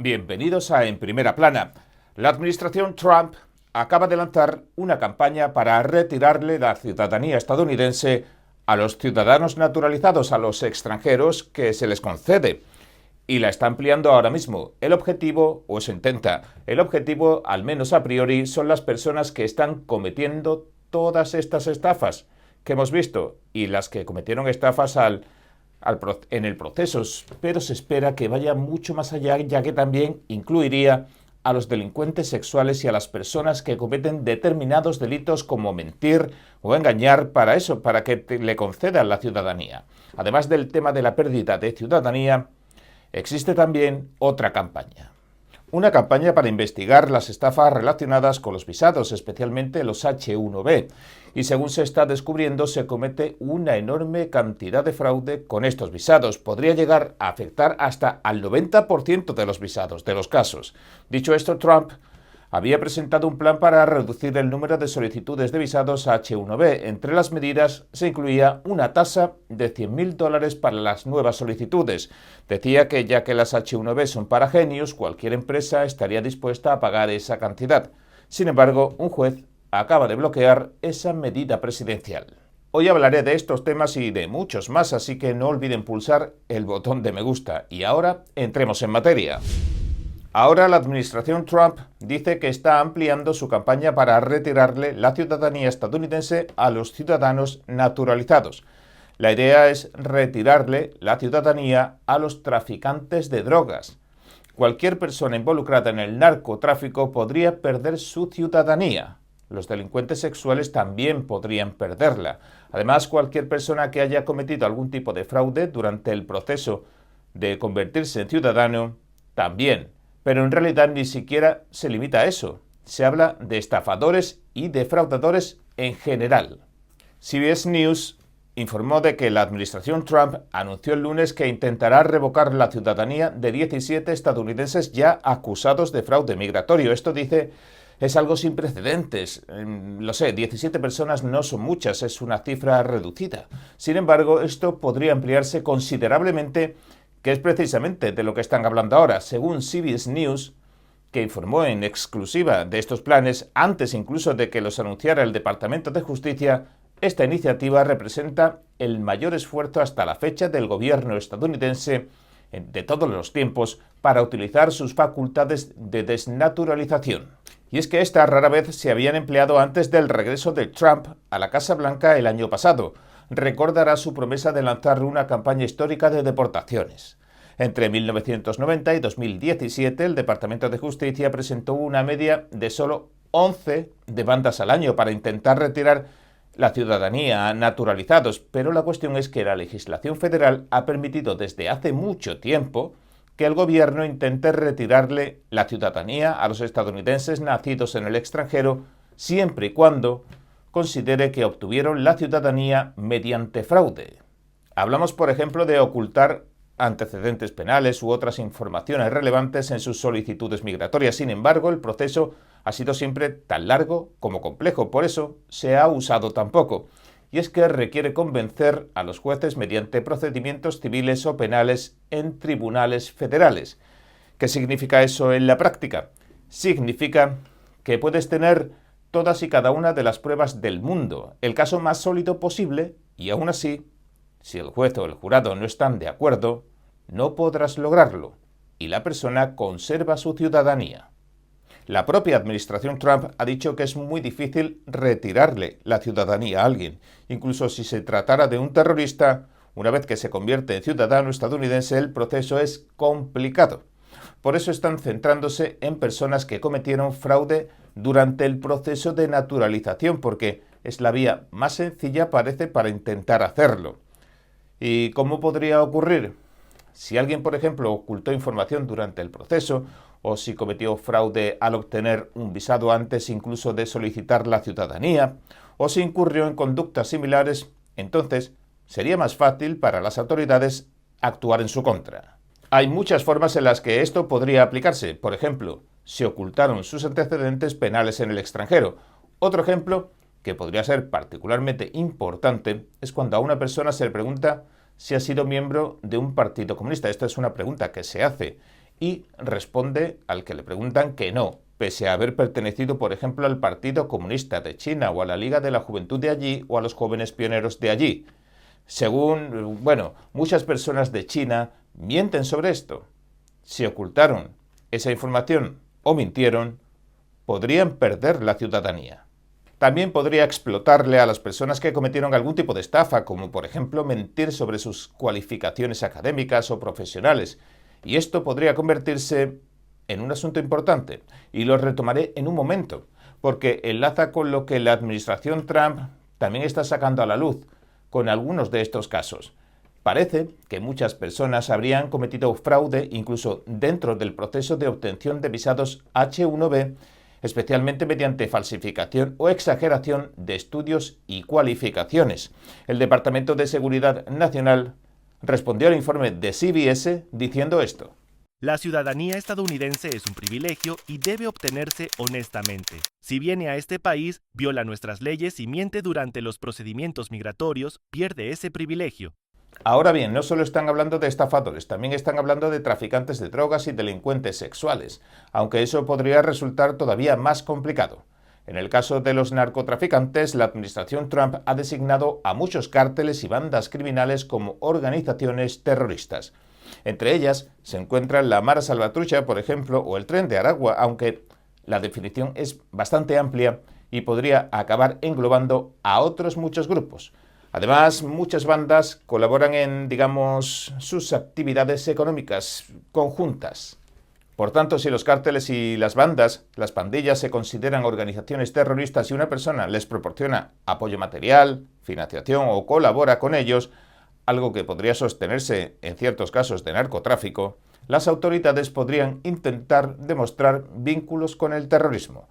Bienvenidos a En Primera Plana. La administración Trump acaba de lanzar una campaña para retirarle la ciudadanía estadounidense a los ciudadanos naturalizados, a los extranjeros que se les concede. Y la está ampliando ahora mismo. El objetivo, o eso intenta, el objetivo, al menos a priori, son las personas que están cometiendo todas estas estafas que hemos visto y las que cometieron estafas en el proceso, pero se espera que vaya mucho más allá, ya que también incluiría a los delincuentes sexuales y a las personas que cometen determinados delitos como mentir o engañar para eso, para que le concedan la ciudadanía. Además del tema de la pérdida de ciudadanía, existe también otra campaña. Una campaña para investigar las estafas relacionadas con los visados, especialmente los H-1B. Y según se está descubriendo, se comete una enorme cantidad de fraude con estos visados. Podría llegar a afectar hasta al 90% de los visados, de los casos. Dicho esto, Trump había presentado un plan para reducir el número de solicitudes de visados H-1B. Entre las medidas se incluía una tasa de $100.000 para las nuevas solicitudes. Decía que ya que las H-1B son para genios, cualquier empresa estaría dispuesta a pagar esa cantidad. Sin embargo, un juez acaba de bloquear esa medida presidencial. Hoy hablaré de estos temas y de muchos más, así que no olviden pulsar el botón de me gusta. Y ahora, entremos en materia. Ahora la administración Trump dice que está ampliando su campaña para retirarle la ciudadanía estadounidense a los ciudadanos naturalizados. La idea es retirarle la ciudadanía a los traficantes de drogas. Cualquier persona involucrada en el narcotráfico podría perder su ciudadanía. Los delincuentes sexuales también podrían perderla. Además, cualquier persona que haya cometido algún tipo de fraude durante el proceso de convertirse en ciudadano, también. Pero en realidad ni siquiera se limita a eso. Se habla de estafadores y defraudadores en general. CBS News informó de que la administración Trump anunció el lunes que intentará revocar la ciudadanía de 17 estadounidenses ya acusados de fraude migratorio. Esto dice es algo sin precedentes. Lo sé, 17 personas no son muchas, es una cifra reducida. Sin embargo, esto podría ampliarse considerablemente, que es precisamente de lo que están hablando ahora. Según CBS News, que informó en exclusiva de estos planes antes incluso de que los anunciara el Departamento de Justicia, esta iniciativa representa el mayor esfuerzo hasta la fecha del gobierno estadounidense de todos los tiempos para utilizar sus facultades de desnaturalización. Y es que estas rara vez se habían empleado antes del regreso de Trump a la Casa Blanca el año pasado. Recordará su promesa de lanzar una campaña histórica de deportaciones. Entre 1990 y 2017, el Departamento de Justicia presentó una media de solo 11 demandas al año para intentar retirar la ciudadanía a naturalizados, pero la cuestión es que la legislación federal ha permitido desde hace mucho tiempo que el gobierno intente retirarle la ciudadanía a los estadounidenses nacidos en el extranjero, siempre y cuando considere que obtuvieron la ciudadanía mediante fraude. Hablamos, por ejemplo, de ocultar antecedentes penales u otras informaciones relevantes en sus solicitudes migratorias. Sin embargo, el proceso ha sido siempre tan largo como complejo, por eso se ha usado tan poco. Y es que requiere convencer a los jueces mediante procedimientos civiles o penales en tribunales federales. ¿Qué significa eso en la práctica? Significa que puedes tener todas y cada una de las pruebas del mundo, el caso más sólido posible, y aún así, si el juez o el jurado no están de acuerdo, no podrás lograrlo, y la persona conserva su ciudadanía. La propia administración Trump ha dicho que es muy difícil retirarle la ciudadanía a alguien, incluso si se tratara de un terrorista. Una vez que se convierte en ciudadano estadounidense, el proceso es complicado. Por eso están centrándose en personas que cometieron fraude durante el proceso de naturalización, porque es la vía más sencilla, parece, para intentar hacerlo. ¿Y cómo podría ocurrir? Si alguien, por ejemplo, ocultó información durante el proceso, o si cometió fraude al obtener un visado antes incluso de solicitar la ciudadanía, o si incurrió en conductas similares, entonces sería más fácil para las autoridades actuar en su contra. Hay muchas formas en las que esto podría aplicarse. Por ejemplo, si ocultaron sus antecedentes penales en el extranjero. Otro ejemplo, que podría ser particularmente importante, es cuando a una persona se le pregunta si ha sido miembro de un partido comunista. Esta es una pregunta que se hace. y responde al que le preguntan que no, pese a haber pertenecido, por ejemplo, al Partido Comunista de China o a la Liga de la Juventud de allí o a los jóvenes pioneros de allí. Según, muchas personas de China mienten sobre esto. Si ocultaron esa información o mintieron, podrían perder la ciudadanía. También podría explotarle a las personas que cometieron algún tipo de estafa, como por ejemplo mentir sobre sus cualificaciones académicas o profesionales, y esto podría convertirse en un asunto importante, y lo retomaré en un momento, porque enlaza con lo que la administración Trump también está sacando a la luz, con algunos de estos casos. Parece que muchas personas habrían cometido fraude incluso dentro del proceso de obtención de visados H-1B, especialmente mediante falsificación o exageración de estudios y cualificaciones. El Departamento de Seguridad Nacional respondió al informe de CBS diciendo esto. La ciudadanía estadounidense es un privilegio y debe obtenerse honestamente. Si viene a este país, viola nuestras leyes y miente durante los procedimientos migratorios, pierde ese privilegio. Ahora bien, no solo están hablando de estafadores, también están hablando de traficantes de drogas y delincuentes sexuales, aunque eso podría resultar todavía más complicado. En el caso de los narcotraficantes, la administración Trump ha designado a muchos cárteles y bandas criminales como organizaciones terroristas. Entre ellas se encuentran la Mara Salvatrucha, por ejemplo, o el Tren de Aragua, aunque la definición es bastante amplia y podría acabar englobando a otros muchos grupos. Además, muchas bandas colaboran en, sus actividades económicas conjuntas. Por tanto, si los cárteles y las bandas, las pandillas, se consideran organizaciones terroristas y una persona les proporciona apoyo material, financiación o colabora con ellos, algo que podría sostenerse en ciertos casos de narcotráfico, las autoridades podrían intentar demostrar vínculos con el terrorismo.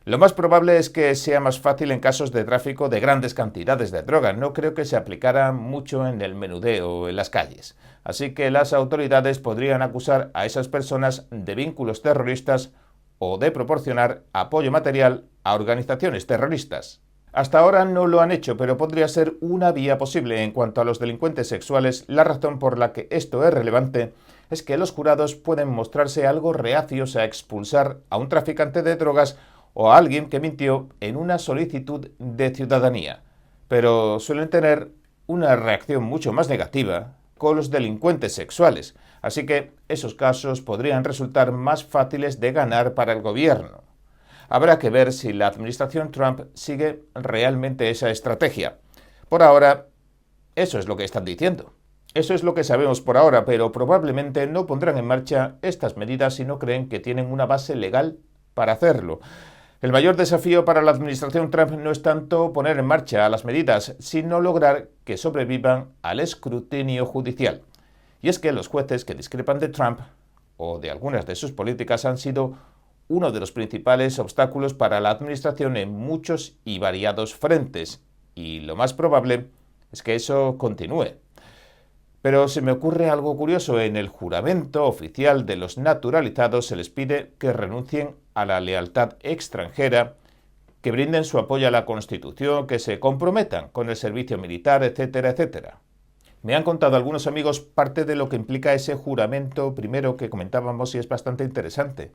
Lo más probable es que sea más fácil en casos de tráfico de grandes cantidades de droga. No creo que se aplicara mucho en el menudeo en las calles. Así que las autoridades podrían acusar a esas personas de vínculos terroristas o de proporcionar apoyo material a organizaciones terroristas. Hasta ahora no lo han hecho, pero podría ser una vía posible. En cuanto a los delincuentes sexuales, la razón por la que esto es relevante es que los jurados pueden mostrarse algo reacios a expulsar a un traficante de drogas o a alguien que mintió en una solicitud de ciudadanía, pero suelen tener una reacción mucho más negativa con los delincuentes sexuales, así que esos casos podrían resultar más fáciles de ganar para el gobierno. Habrá que ver si la administración Trump sigue realmente esa estrategia. Por ahora, eso es lo que están diciendo. Eso es lo que sabemos por ahora, pero probablemente no pondrán en marcha estas medidas si no creen que tienen una base legal para hacerlo. El mayor desafío para la administración Trump no es tanto poner en marcha las medidas, sino lograr que sobrevivan al escrutinio judicial. Y es que los jueces que discrepan de Trump o de algunas de sus políticas han sido uno de los principales obstáculos para la administración en muchos y variados frentes, y lo más probable es que eso continúe. Pero se me ocurre algo curioso. En el juramento oficial de los naturalizados se les pide que renuncien a la lealtad extranjera, que brinden su apoyo a la Constitución, que se comprometan con el servicio militar, etcétera, etcétera. Me han contado algunos amigos parte de lo que implica ese juramento primero que comentábamos y es bastante interesante.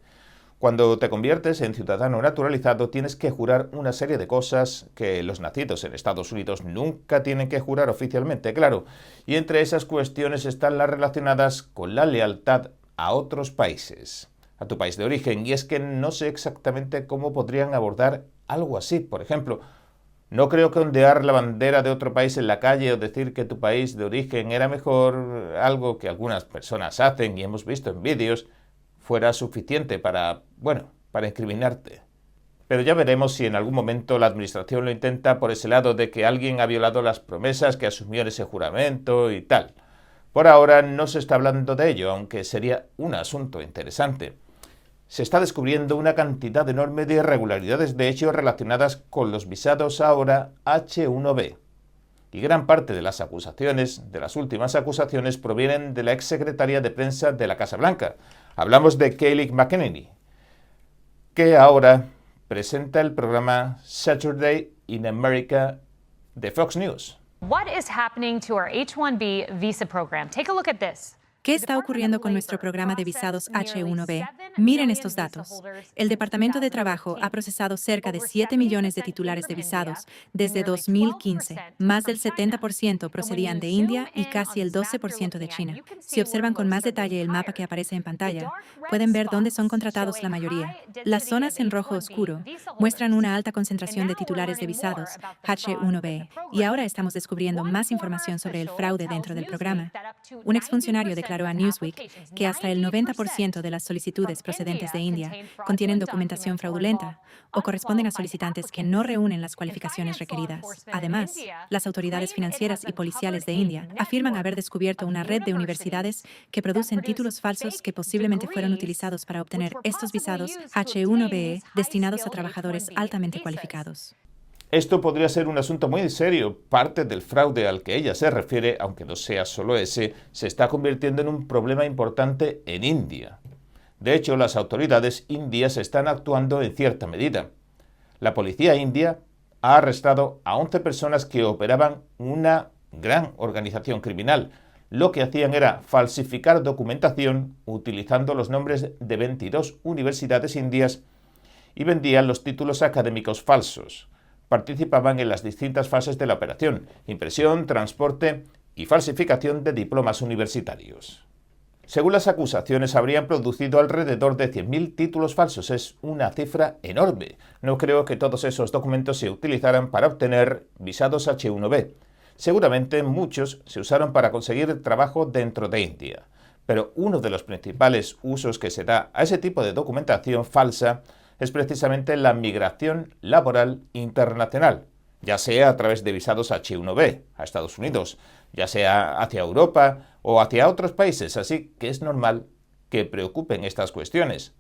Cuando te conviertes en ciudadano naturalizado tienes que jurar una serie de cosas que los nacidos en Estados Unidos nunca tienen que jurar oficialmente, claro, y entre esas cuestiones están las relacionadas con la lealtad a otros países, a tu país de origen, y es que no sé exactamente cómo podrían abordar algo así. Por ejemplo, no creo que ondear la bandera de otro país en la calle o decir que tu país de origen era mejor, algo que algunas personas hacen y hemos visto en vídeos, fuera suficiente para incriminarte. Pero ya veremos si en algún momento la administración lo intenta por ese lado de que alguien ha violado las promesas que asumió en ese juramento y tal. Por ahora no se está hablando de ello, aunque sería un asunto interesante. Se está descubriendo una cantidad enorme de irregularidades de hecho relacionadas con los visados ahora H-1B. Y gran parte de las acusaciones, de las últimas acusaciones, provienen de la exsecretaria de prensa de la Casa Blanca. Hablamos de Kayleigh McEnany, que ahora presenta el programa Saturday in America de Fox News. What is happening to our H-1B visa program? Take a look at this. ¿Qué está ocurriendo con nuestro programa de visados H-1B? Miren estos datos. El Departamento de Trabajo ha procesado cerca de 7 millones de titulares de visados desde 2015. Más del 70% procedían de India y casi el 12% de China. Si observan con más detalle el mapa que aparece en pantalla, pueden ver dónde son contratados la mayoría. Las zonas en rojo oscuro muestran una alta concentración de titulares de visados H-1B, y ahora estamos descubriendo más información sobre el fraude dentro del programa. Un exfuncionario declaró a Newsweek que hasta el 90% de las solicitudes procedentes de India contienen documentación fraudulenta o corresponden a solicitantes que no reúnen las cualificaciones requeridas. Además, las autoridades financieras y policiales de India afirman haber descubierto una red de universidades que producen títulos falsos que posiblemente fueron utilizados para obtener estos visados H-1B destinados a trabajadores altamente cualificados. Esto podría ser un asunto muy serio. Parte del fraude al que ella se refiere, aunque no sea solo ese, se está convirtiendo en un problema importante en India. De hecho, las autoridades indias están actuando en cierta medida. La policía india ha arrestado a 11 personas que operaban una gran organización criminal. Lo que hacían era falsificar documentación utilizando los nombres de 22 universidades indias y vendían los títulos académicos falsos. Participaban en las distintas fases de la operación: impresión, transporte y falsificación de diplomas universitarios. Según las acusaciones, habrían producido alrededor de 100.000 títulos falsos. Es una cifra enorme. No creo que todos esos documentos se utilizaran para obtener visados H-1B. Seguramente muchos se usaron para conseguir trabajo dentro de India. Pero uno de los principales usos que se da a ese tipo de documentación falsa es precisamente la migración laboral internacional, ya sea a través de visados H-1B a Estados Unidos, ya sea hacia Europa o hacia otros países, así que es normal que preocupen estas cuestiones.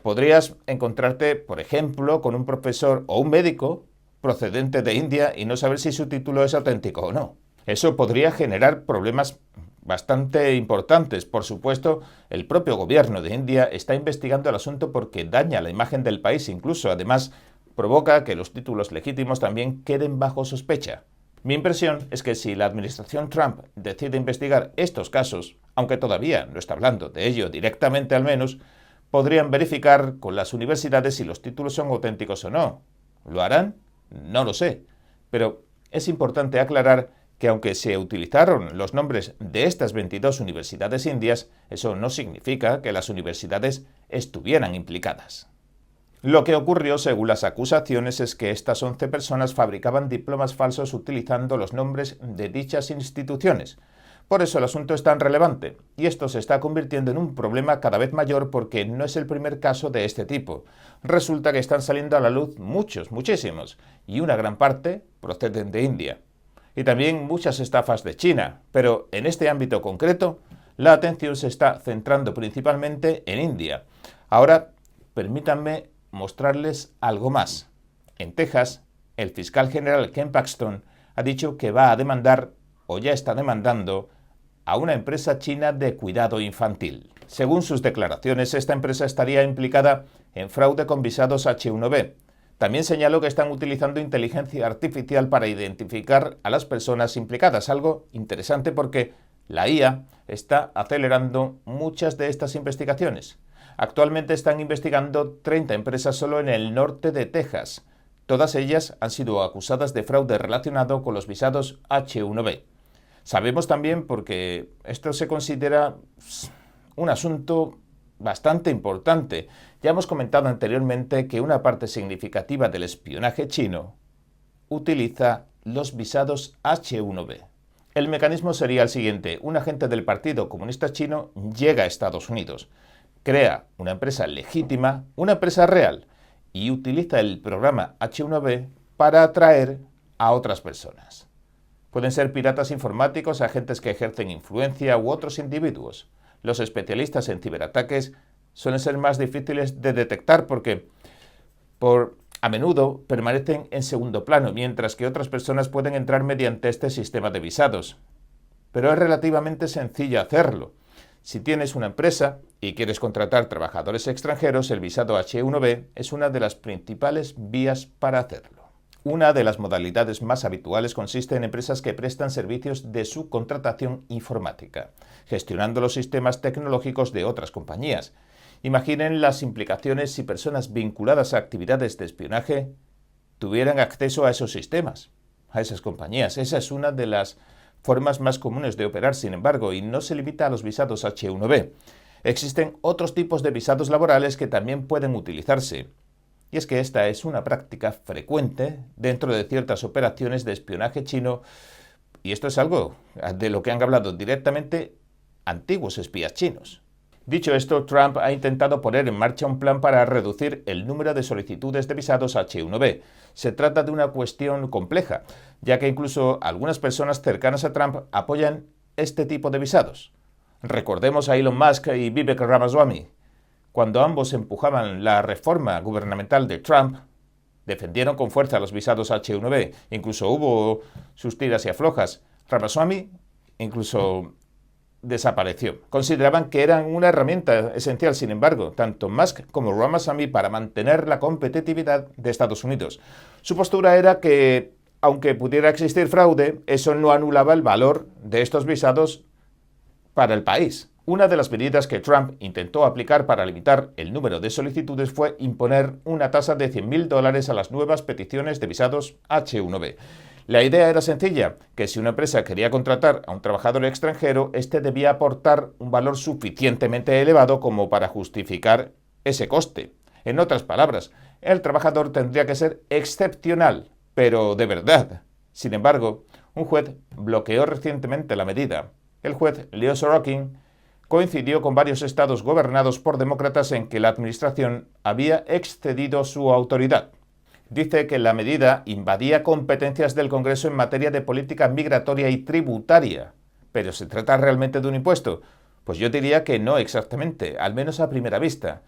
Podrías encontrarte, por ejemplo, con un profesor o un médico procedente de India y no saber si su título es auténtico o no. Eso podría generar problemas bastante importantes. Por supuesto, el propio gobierno de India está investigando el asunto porque daña la imagen del país, incluso además provoca que los títulos legítimos también queden bajo sospecha. Mi impresión es que si la administración Trump decide investigar estos casos, aunque todavía no está hablando de ello directamente al menos, podrían verificar con las universidades si los títulos son auténticos o no. ¿Lo harán? No lo sé. Pero es importante aclarar que aunque se utilizaron los nombres de estas 22 universidades indias, eso no significa que las universidades estuvieran implicadas. Lo que ocurrió, según las acusaciones, es que estas 11 personas fabricaban diplomas falsos utilizando los nombres de dichas instituciones. Por eso el asunto es tan relevante, y esto se está convirtiendo en un problema cada vez mayor porque no es el primer caso de este tipo. Resulta que están saliendo a la luz muchísimos, y una gran parte proceden de India. Y también muchas estafas de China, pero en este ámbito concreto, la atención se está centrando principalmente en India. Ahora, permítanme mostrarles algo más. En Texas, el fiscal general Ken Paxton ha dicho que va a demandar, o ya está demandando, a una empresa china de cuidado infantil. Según sus declaraciones, esta empresa estaría implicada en fraude con visados H-1B. También señaló que están utilizando inteligencia artificial para identificar a las personas implicadas, algo interesante porque la IA está acelerando muchas de estas investigaciones. Actualmente están investigando 30 empresas solo en el norte de Texas. Todas ellas han sido acusadas de fraude relacionado con los visados H-1B. Sabemos también, porque esto se considera un asunto bastante importante. Ya hemos comentado anteriormente que una parte significativa del espionaje chino utiliza los visados H-1B. El mecanismo sería el siguiente: un agente del Partido Comunista Chino llega a Estados Unidos, crea una empresa legítima, una empresa real, y utiliza el programa H-1B para atraer a otras personas. Pueden ser piratas informáticos, agentes que ejercen influencia u otros individuos. Los especialistas en ciberataques suelen ser más difíciles de detectar porque a menudo permanecen en segundo plano, mientras que otras personas pueden entrar mediante este sistema de visados. Pero es relativamente sencillo hacerlo. Si tienes una empresa y quieres contratar trabajadores extranjeros, el visado H-1B es una de las principales vías para hacerlo. Una de las modalidades más habituales consiste en empresas que prestan servicios de subcontratación informática, gestionando los sistemas tecnológicos de otras compañías. Imaginen las implicaciones si personas vinculadas a actividades de espionaje tuvieran acceso a esos sistemas, a esas compañías. Esa es una de las formas más comunes de operar, sin embargo, y no se limita a los visados H-1B. Existen otros tipos de visados laborales que también pueden utilizarse. Y es que esta es una práctica frecuente dentro de ciertas operaciones de espionaje chino, y esto es algo de lo que han hablado directamente antiguos espías chinos. Dicho esto, Trump ha intentado poner en marcha un plan para reducir el número de solicitudes de visados H-1B. Se trata de una cuestión compleja, ya que incluso algunas personas cercanas a Trump apoyan este tipo de visados. Recordemos a Elon Musk y Vivek Ramaswamy. Cuando ambos empujaban la reforma gubernamental de Trump, defendieron con fuerza los visados H-1B. Incluso hubo sus tiras y aflojas. Ramaswamy incluso desapareció. Consideraban que eran una herramienta esencial, sin embargo, tanto Musk como Ramaswamy para mantener la competitividad de Estados Unidos. Su postura era que, aunque pudiera existir fraude, eso no anulaba el valor de estos visados para el país. Una de las medidas que Trump intentó aplicar para limitar el número de solicitudes fue imponer una tasa de $100.000 a las nuevas peticiones de visados H-1B. La idea era sencilla, que si una empresa quería contratar a un trabajador extranjero, este debía aportar un valor suficientemente elevado como para justificar ese coste. En otras palabras, el trabajador tendría que ser excepcional, pero de verdad. Sin embargo, un juez bloqueó recientemente la medida. El juez Leo Sorokin coincidió con varios estados gobernados por demócratas en que la administración había excedido su autoridad. Dice que la medida invadía competencias del Congreso en materia de política migratoria y tributaria. ¿Pero se trata realmente de un impuesto? Pues yo diría que no exactamente, al menos a primera vista.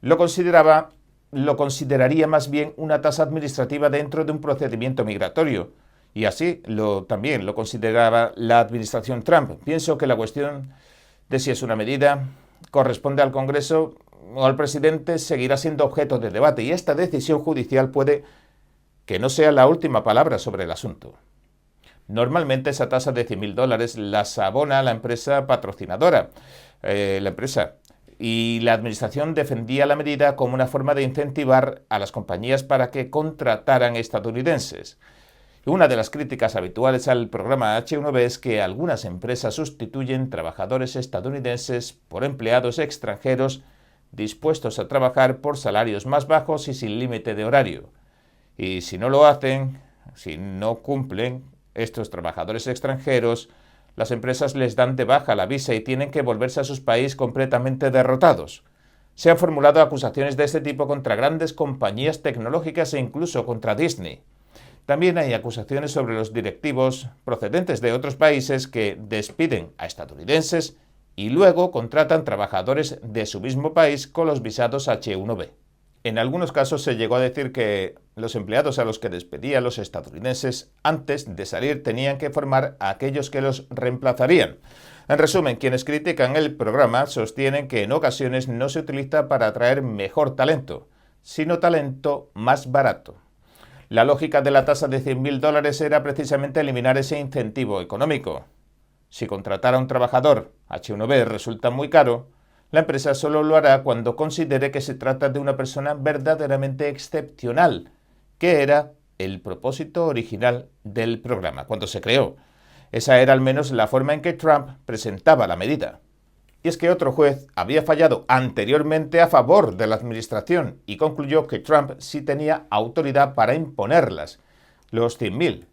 Lo consideraría más bien una tasa administrativa dentro de un procedimiento migratorio. Y así también lo consideraba la administración Trump. Pienso que la cuestión de si es una medida corresponde al Congreso o al presidente seguirá siendo objeto de debate, y esta decisión judicial puede que no sea la última palabra sobre el asunto. Normalmente esa tasa de $100.000 las abona la empresa patrocinadora, y la administración defendía la medida como una forma de incentivar a las compañías para que contrataran estadounidenses. Una de las críticas habituales al programa H-1B es que algunas empresas sustituyen trabajadores estadounidenses por empleados extranjeros dispuestos a trabajar por salarios más bajos y sin límite de horario. Y si no lo hacen, si no cumplen estos trabajadores extranjeros, las empresas les dan de baja la visa y tienen que volverse a sus países completamente derrotados. Se han formulado acusaciones de este tipo contra grandes compañías tecnológicas e incluso contra Disney. También hay acusaciones sobre los directivos procedentes de otros países que despiden a estadounidenses y luego contratan trabajadores de su mismo país con los visados H-1B. En algunos casos se llegó a decir que los empleados a los que despedían los estadounidenses antes de salir tenían que formar a aquellos que los reemplazarían. En resumen, quienes critican el programa sostienen que en ocasiones no se utiliza para atraer mejor talento, sino talento más barato. La lógica de la tasa de $100.000 era precisamente eliminar ese incentivo económico. Si contratar a un trabajador H-1B resulta muy caro, la empresa solo lo hará cuando considere que se trata de una persona verdaderamente excepcional, que era el propósito original del programa cuando se creó. Esa era al menos la forma en que Trump presentaba la medida. Y es que otro juez había fallado anteriormente a favor de la administración y concluyó que Trump sí tenía autoridad para imponerlas, los 100.000.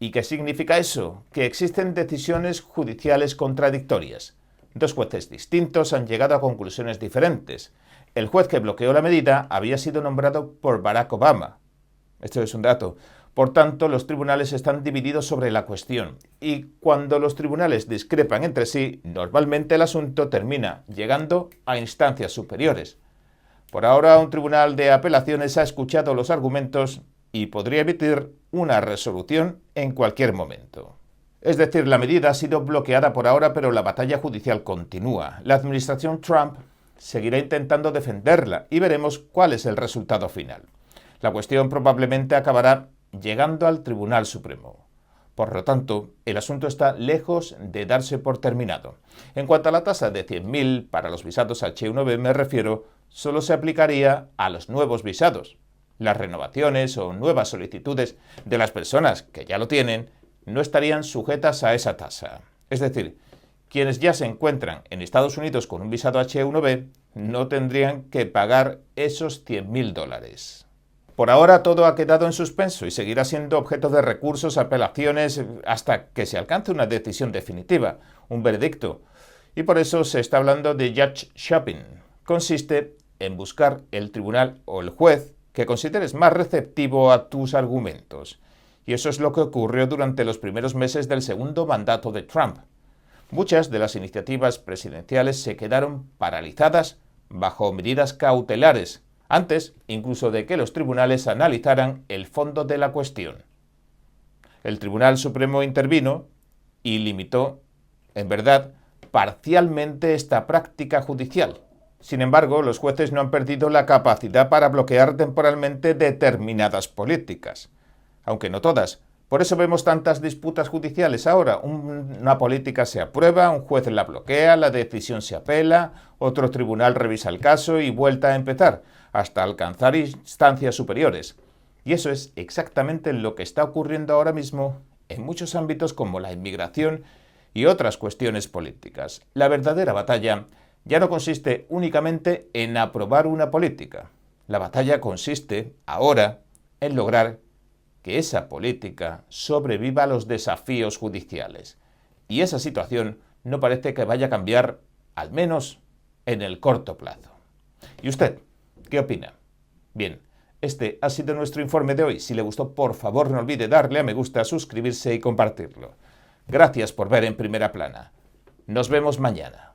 ¿Y qué significa eso? Que existen decisiones judiciales contradictorias. Dos jueces distintos han llegado a conclusiones diferentes. El juez que bloqueó la medida había sido nombrado por Barack Obama. Esto es un dato. Por tanto, los tribunales están divididos sobre la cuestión. Y cuando los tribunales discrepan entre sí, normalmente el asunto termina llegando a instancias superiores. Por ahora, un tribunal de apelaciones ha escuchado los argumentos y podría emitir una resolución en cualquier momento. Es decir, la medida ha sido bloqueada por ahora, pero la batalla judicial continúa. La administración Trump seguirá intentando defenderla y veremos cuál es el resultado final. La cuestión probablemente acabará llegando al Tribunal Supremo. Por lo tanto, el asunto está lejos de darse por terminado. En cuanto a la tasa de 100.000 para los visados H1B me refiero, solo se aplicaría a los nuevos visados. Las renovaciones o nuevas solicitudes de las personas que ya lo tienen no estarían sujetas a esa tasa. Es decir, quienes ya se encuentran en Estados Unidos con un visado H1B no tendrían que pagar esos $100.000. Por ahora todo ha quedado en suspenso y seguirá siendo objeto de recursos, apelaciones, hasta que se alcance una decisión definitiva, un veredicto. Y por eso se está hablando de judge shopping. Consiste en buscar el tribunal o el juez que consideres más receptivo a tus argumentos. Y eso es lo que ocurrió durante los primeros meses del segundo mandato de Trump. Muchas de las iniciativas presidenciales se quedaron paralizadas bajo medidas cautelares, antes incluso de que los tribunales analizaran el fondo de la cuestión. El Tribunal Supremo intervino y limitó, en verdad, parcialmente esta práctica judicial. Sin embargo, los jueces no han perdido la capacidad para bloquear temporalmente determinadas políticas, aunque no todas. Por eso vemos tantas disputas judiciales ahora. Una política se aprueba, un juez la bloquea, la decisión se apela, otro tribunal revisa el caso y vuelta a empezar, hasta alcanzar instancias superiores. Y eso es exactamente lo que está ocurriendo ahora mismo en muchos ámbitos como la inmigración y otras cuestiones políticas. La verdadera batalla ya no consiste únicamente en aprobar una política. La batalla consiste ahora en lograr que esa política sobreviva a los desafíos judiciales. Y esa situación no parece que vaya a cambiar, al menos en el corto plazo. ¿Y usted qué opina? Bien, este ha sido nuestro informe de hoy. Si le gustó, por favor, no olvide darle a me gusta, suscribirse y compartirlo. Gracias por ver En Primera Plana. Nos vemos mañana.